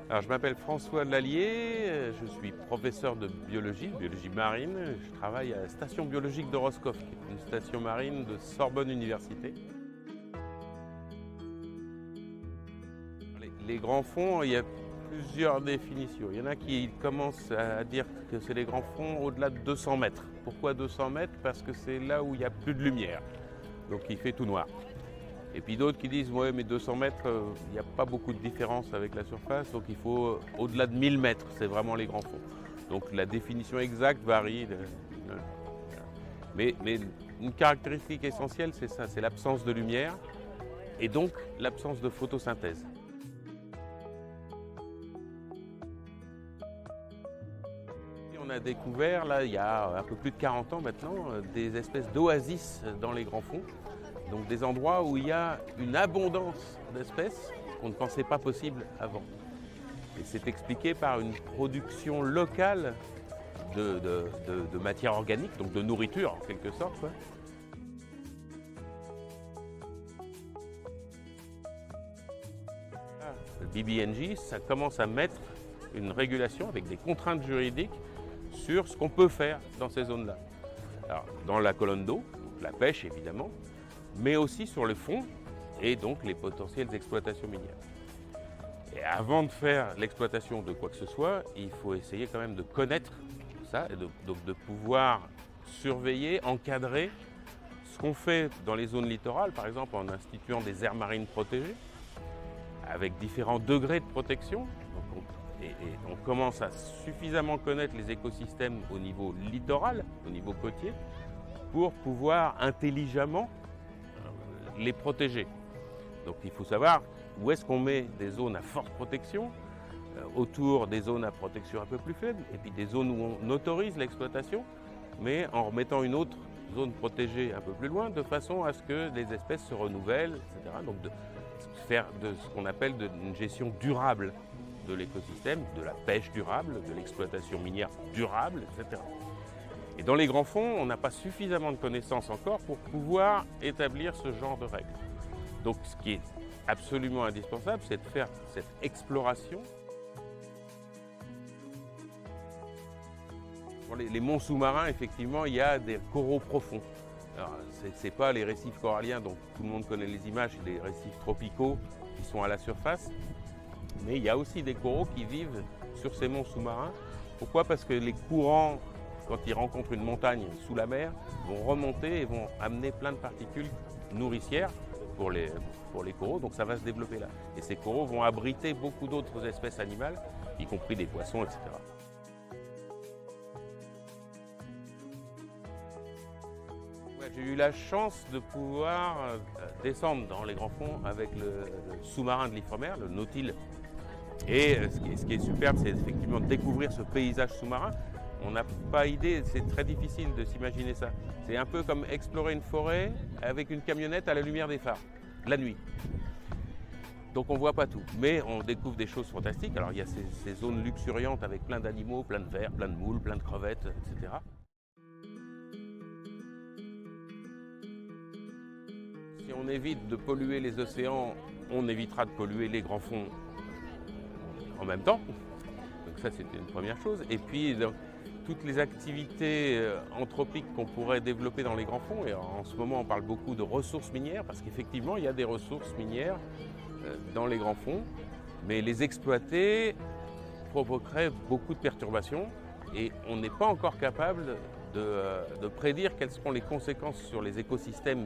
Alors, je m'appelle François Lallier, je suis professeur de biologie marine. Je travaille à la station biologique de Roscoff, qui est une station marine de Sorbonne Université. Les grands fonds, il y a plusieurs définitions. Il y en a qui commencent à dire que c'est les grands fonds au-delà de 200 mètres. Pourquoi 200 mètres? Parce que c'est là où il n'y a plus de lumière, donc il fait tout noir. Et puis d'autres qui disent ouais, mais 200 mètres, il n'y a pas beaucoup de différence avec la surface, donc il faut au-delà de 1000 mètres, c'est vraiment les grands fonds. Donc la définition exacte varie. Mais une caractéristique essentielle, c'est ça, c'est l'absence de lumière et donc l'absence de photosynthèse. Et on a découvert, là, il y a un peu plus de 40 ans maintenant, des espèces d'oasis dans les grands fonds. Donc des endroits où il y a une abondance d'espèces qu'on ne pensait pas possible avant. Et c'est expliqué par une production locale de matière organique, donc de nourriture en quelque sorte, quoi. Le BBNJ, ça commence à mettre une régulation avec des contraintes juridiques sur ce qu'on peut faire dans ces zones-là. Alors, dans la colonne d'eau, la pêche évidemment, mais aussi sur le fond et donc les potentielles exploitations minières. Et avant de faire l'exploitation de quoi que ce soit, il faut essayer quand même de connaître ça et donc de pouvoir surveiller, encadrer ce qu'on fait dans les zones littorales, par exemple en instituant des aires marines protégées, avec différents degrés de protection. Donc on commence à suffisamment connaître les écosystèmes au niveau littoral, au niveau côtier, pour pouvoir intelligemment les protéger. Donc il faut savoir où est-ce qu'on met des zones à forte protection, autour des zones à protection un peu plus faible, et puis des zones où on autorise l'exploitation, mais en remettant une autre zone protégée un peu plus loin, de façon à ce que les espèces se renouvellent, etc. Donc de faire de ce qu'on appelle une gestion durable de l'écosystème, de la pêche durable, de l'exploitation minière durable, etc. Et dans les grands fonds, on n'a pas suffisamment de connaissances encore pour pouvoir établir ce genre de règles. Donc ce qui est absolument indispensable, c'est de faire cette exploration. Pour les monts sous-marins, effectivement, il y a des coraux profonds. Alors, ce n'est pas les récifs coralliens, dont tout le monde connaît les images, c'est des récifs tropicaux qui sont à la surface. Mais il y a aussi des coraux qui vivent sur ces monts sous-marins. Pourquoi? Parce que les courants, quand ils rencontrent une montagne sous la mer, vont remonter et vont amener plein de particules nourricières pour les coraux, donc ça va se développer là. Et ces coraux vont abriter beaucoup d'autres espèces animales, y compris des poissons, etc. Ouais, j'ai eu la chance de pouvoir descendre dans les grands fonds avec le sous-marin de l'Ifremer, le Nautile. Et ce qui est superbe, c'est effectivement de découvrir ce paysage sous-marin. On n'a pas idée, c'est très difficile de s'imaginer ça. C'est un peu comme explorer une forêt avec une camionnette à la lumière des phares, la nuit. Donc on ne voit pas tout, mais on découvre des choses fantastiques. Alors il y a ces zones luxuriantes avec plein d'animaux, plein de vers, plein de moules, plein de crevettes, etc. Si on évite de polluer les océans, on évitera de polluer les grands fonds en même temps. Donc ça, c'était une première chose. Et puis, toutes les activités anthropiques qu'on pourrait développer dans les grands fonds, et en ce moment on parle beaucoup de ressources minières, parce qu'effectivement il y a des ressources minières dans les grands fonds, mais les exploiter provoquerait beaucoup de perturbations, et on n'est pas encore capable de prédire quelles seront les conséquences sur les écosystèmes